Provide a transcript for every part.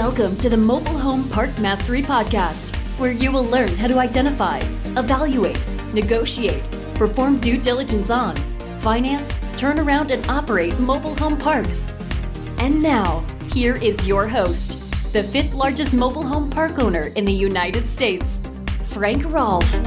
Welcome to the Mobile Home Park Mastery Podcast, where you will learn how to identify, evaluate, negotiate, perform due diligence on, finance, turn around, and operate mobile home parks. And now, here is your host, the fifth largest mobile home park owner in the United States, Frank Rolfe.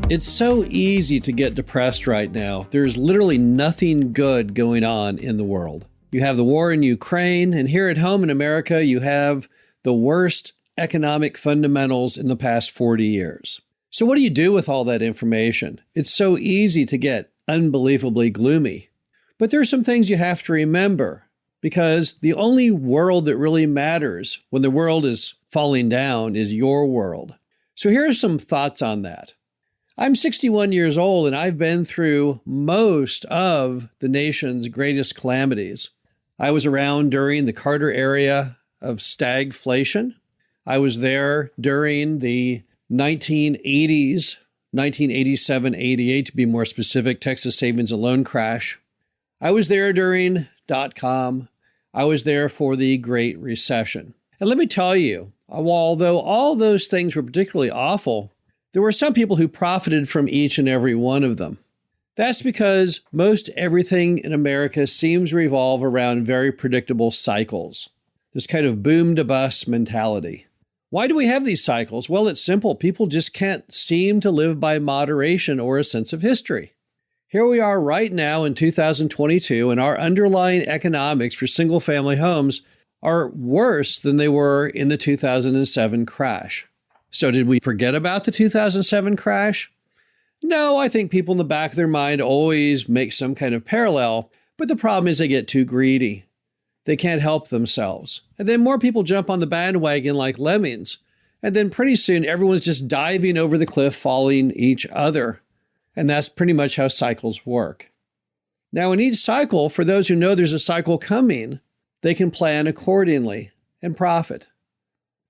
It's so easy to get depressed right now. There's literally nothing good going on in the world. You have the war in Ukraine, and here at home in America, you have the worst economic fundamentals in the past 40 years. So what do you do with all that information? It's so easy to get unbelievably gloomy. But there are some things you have to remember, because the only world that really matters when the world is falling down is your world. So here are some thoughts on that. I'm 61 years old, and I've been through most of the nation's greatest calamities. I was around during the Carter era of stagflation. I was there during the 1980s, 1987-88 to be more specific, Texas savings and loan crash. I was there during .com. I was there for the Great Recession. And let me tell you, although all those things were particularly awful, there were some people who profited from each and every one of them. That's because most everything in America seems to revolve around very predictable cycles. This kind of boom to bust mentality. Why do we have these cycles? Well, it's simple. People just can't seem to live by moderation or a sense of history. Here we are right now in 2022, and our underlying economics for single-family homes are worse than they were in the 2007 crash. So did we forget about the 2007 crash? No, I think people in the back of their mind always make some kind of parallel, but the problem is they get too greedy. They can't help themselves. And then more people jump on the bandwagon like lemmings, and then pretty soon everyone's just diving over the cliff, following each other. And that's pretty much how cycles work. Now, in each cycle, for those who know there's a cycle coming, they can plan accordingly and profit.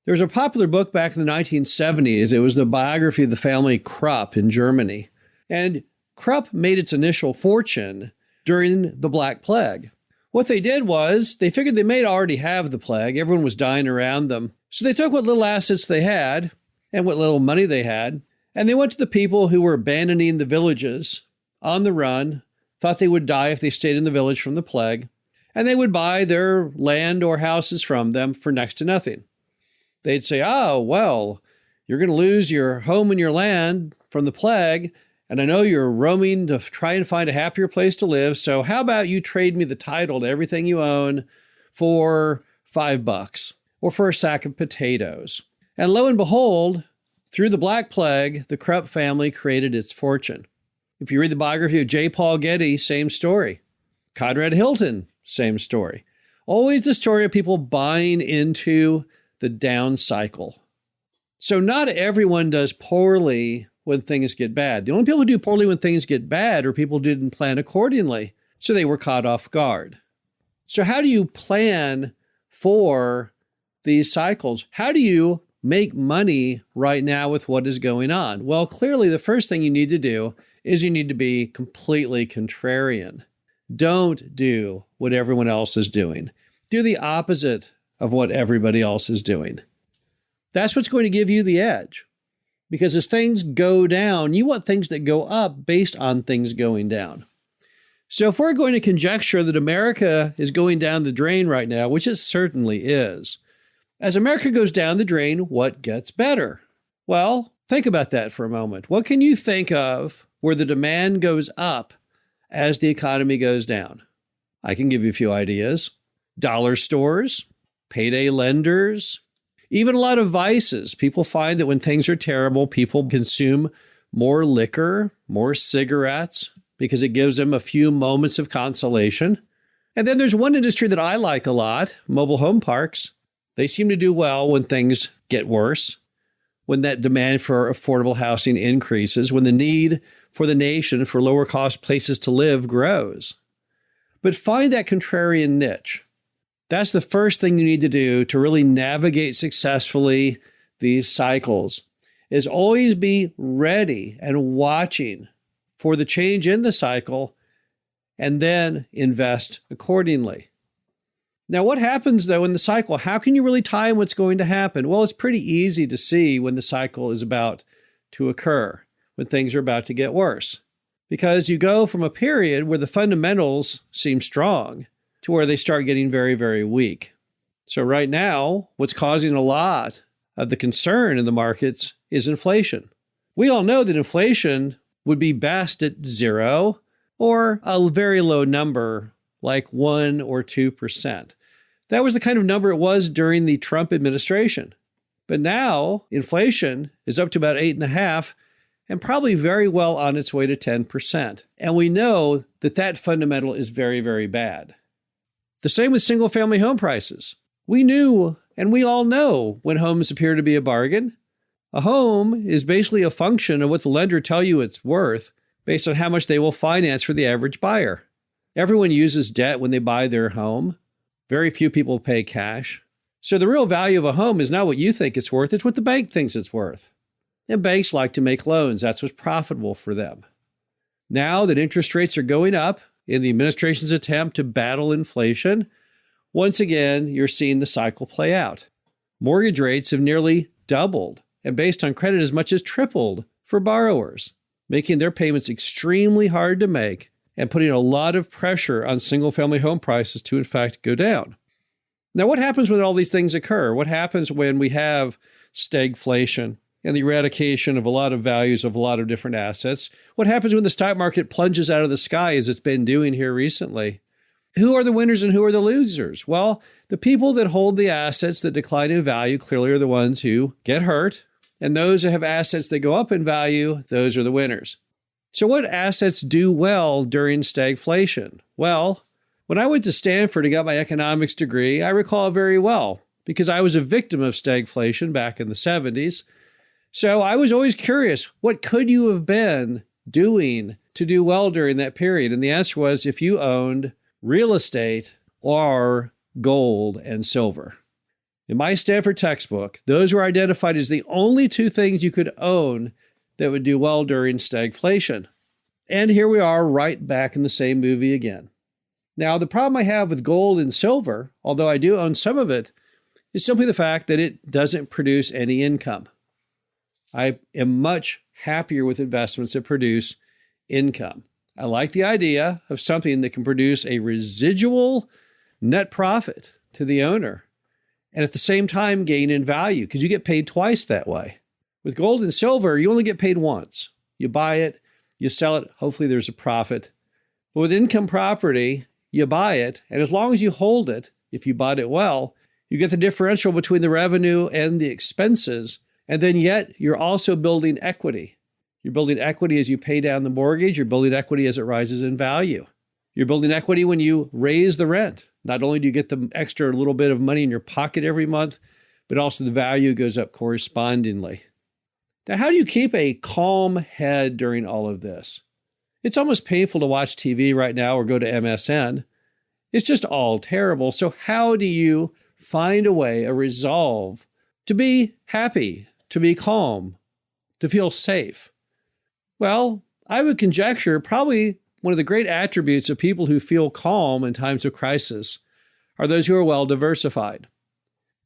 There was a popular book back in the 1970s. It was the biography of the family Krupp in Germany. And Krupp made its initial fortune during the Black Plague. What they did was they figured they may already have the plague. Everyone was dying around them. So they took what little assets they had and what little money they had, and they went to the people who were abandoning the villages on the run, thought they would die if they stayed in the village from the plague, and they would buy their land or houses from them for next to nothing. They'd say, oh, well, you're going to lose your home and your land from the plague, and I know you're roaming to try and find a happier place to live, so how about you trade me the title to everything you own for $5 or for a sack of potatoes? And lo and behold, through the Black Plague, the Krupp family created its fortune. If you read the biography of J. Paul Getty, same story. Conrad Hilton, same story. Always the story of people buying into the down cycle. So not everyone does poorly when things get bad. The only people who do poorly when things get bad are people who didn't plan accordingly, so they were caught off guard. So how do you plan for these cycles? How do you make money right now with what is going on? Well, clearly the first thing you need to do is you need to be completely contrarian. Don't do what everyone else is doing. Do the opposite of what everybody else is doing. That's what's going to give you the edge. Because as things go down, you want things that go up based on things going down. So if we're going to conjecture that America is going down the drain right now, which it certainly is, as America goes down the drain, what gets better? Well, think about that for a moment. What can you think of where the demand goes up as the economy goes down? I can give you a few ideas. Dollar stores, payday lenders, even a lot of vices. People find that when things are terrible, people consume more liquor, more cigarettes, because it gives them a few moments of consolation. And then there's one industry that I like a lot, mobile home parks. They seem to do well when things get worse, when that demand for affordable housing increases, when the need for the nation for lower cost places to live grows. But find that contrarian niche. That's the first thing you need to do to really navigate successfully these cycles, is always be ready and watching for the change in the cycle and then invest accordingly. Now, what happens though in the cycle? How can you really time what's going to happen? Well, it's pretty easy to see when the cycle is about to occur, when things are about to get worse. Because you go from a period where the fundamentals seem strong to where they start getting very, very weak. So right now, what's causing a lot of the concern in the markets is inflation. We all know that inflation would be best at 0 or a very low number like 1 or 2%. That was the kind of number it was during the Trump administration. But now inflation is up to about 8.5% and probably very well on its way to 10%. And we know that that fundamental is very, very bad. The same with single-family home prices. We knew, and we all know, when homes appear to be a bargain. A home is basically a function of what the lender tell you it's worth based on how much they will finance for the average buyer. Everyone uses debt when they buy their home. Very few people pay cash. So the real value of a home is not what you think it's worth, it's what the bank thinks it's worth. And banks like to make loans. That's what's profitable for them. Now that interest rates are going up in the administration's attempt to battle inflation, once again, you're seeing the cycle play out. Mortgage rates have nearly doubled, and based on credit, as much as tripled for borrowers, making their payments extremely hard to make and putting a lot of pressure on single-family home prices to, in fact, go down. Now, what happens when all these things occur? What happens when we have stagflation and the eradication of a lot of values of a lot of different assets? What happens when the stock market plunges out of the sky, as it's been doing here recently? Who are the winners and who are the losers? Well, the people that hold the assets that decline in value clearly are the ones who get hurt, and those that have assets that go up in value, those are the winners. So what assets do well during stagflation? Well, when I went to Stanford and got my economics degree, I recall very well because I was a victim of stagflation back in the 70s. So I was always curious, what could you have been doing to do well during that period? And the answer was if you owned real estate or gold and silver. In my Stanford textbook, those were identified as the only two things you could own that would do well during stagflation. And here we are right back in the same movie again. Now, the problem I have with gold and silver, although I do own some of it, is simply the fact that it doesn't produce any income. I am much happier with investments that produce income. I like the idea of something that can produce a residual net profit to the owner and at the same time gain in value because you get paid twice that way. With gold and silver, you only get paid once. You buy it, you sell it, hopefully there's a profit. But with income property, you buy it, and as long as you hold it, if you bought it well, you get the differential between the revenue and the expenses, and then yet you're also building equity. You're building equity as you pay down the mortgage. You're building equity as it rises in value. You're building equity when you raise the rent. Not only do you get the extra little bit of money in your pocket every month, but also the value goes up correspondingly. Now, how do you keep a calm head during all of this? It's almost painful to watch TV right now or go to MSN. It's just all terrible. So how do you find a way, a resolve to be happy, to be calm, to feel safe? Well, I would conjecture probably one of the great attributes of people who feel calm in times of crisis are those who are well diversified.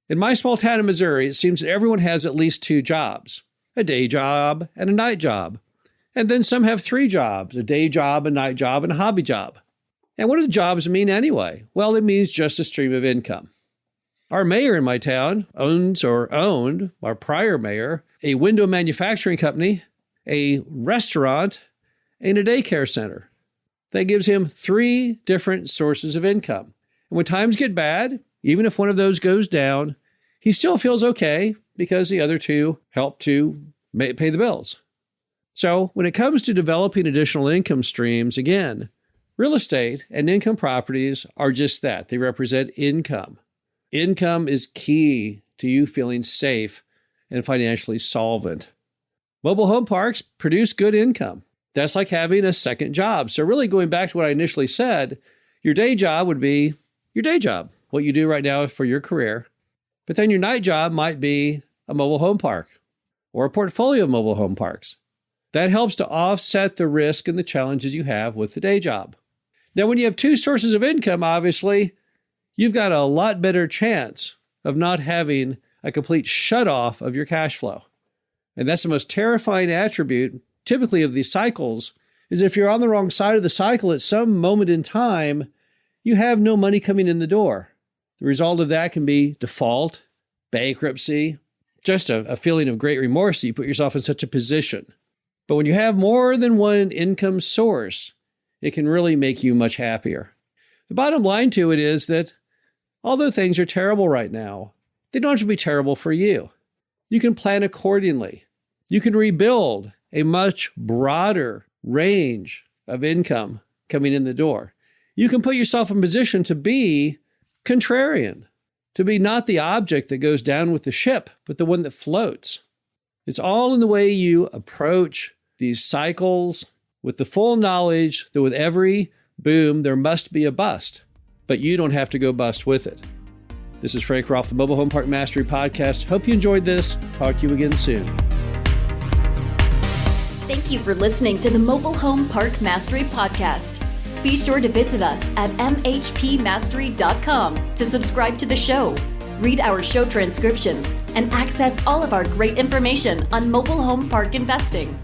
In my small town in Missouri, it seems that everyone has at least 2 jobs, a day job and a night job. And then some have 3 jobs, a day job, a night job, and a hobby job. And what do the jobs mean anyway? Well, it means just a stream of income. Our mayor in my town owned, our prior mayor, a window manufacturing company, a restaurant, and a daycare center. That gives him 3 different sources of income. And when times get bad, even if one of those goes down, he still feels okay because the other 2 help to pay the bills. So when it comes to developing additional income streams, again, real estate and income properties are just that. They represent income. Income is key to you feeling safe and financially solvent. Mobile home parks produce good income. That's like having a second job. So really going back to what I initially said, your day job would be your day job, what you do right now for your career. But then your night job might be a mobile home park or a portfolio of mobile home parks. That helps to offset the risk and the challenges you have with the day job. Now, when you have 2 sources of income, obviously, you've got a lot better chance of not having a complete shutoff of your cash flow. And that's the most terrifying attribute, typically, of these cycles, is if you're on the wrong side of the cycle at some moment in time, you have no money coming in the door. The result of that can be default, bankruptcy, just a feeling of great remorse that you put yourself in such a position. But when you have more than one income source, it can really make you much happier. The bottom line to it is that although things are terrible right now, they don't have to be terrible for you. You can plan accordingly. You can rebuild a much broader range of income coming in the door. You can put yourself in position to be contrarian, to be not the object that goes down with the ship, but the one that floats. It's all in the way you approach these cycles with the full knowledge that with every boom, there must be a bust, but you don't have to go bust with it. This is Frank Rolfe, the Mobile Home Park Mastery Podcast. Hope you enjoyed this. Talk to you again soon. Thank you for listening to the Mobile Home Park Mastery Podcast. Be sure to visit us at mhpmastery.com to subscribe to the show, read our show transcriptions, and access all of our great information on mobile home park investing.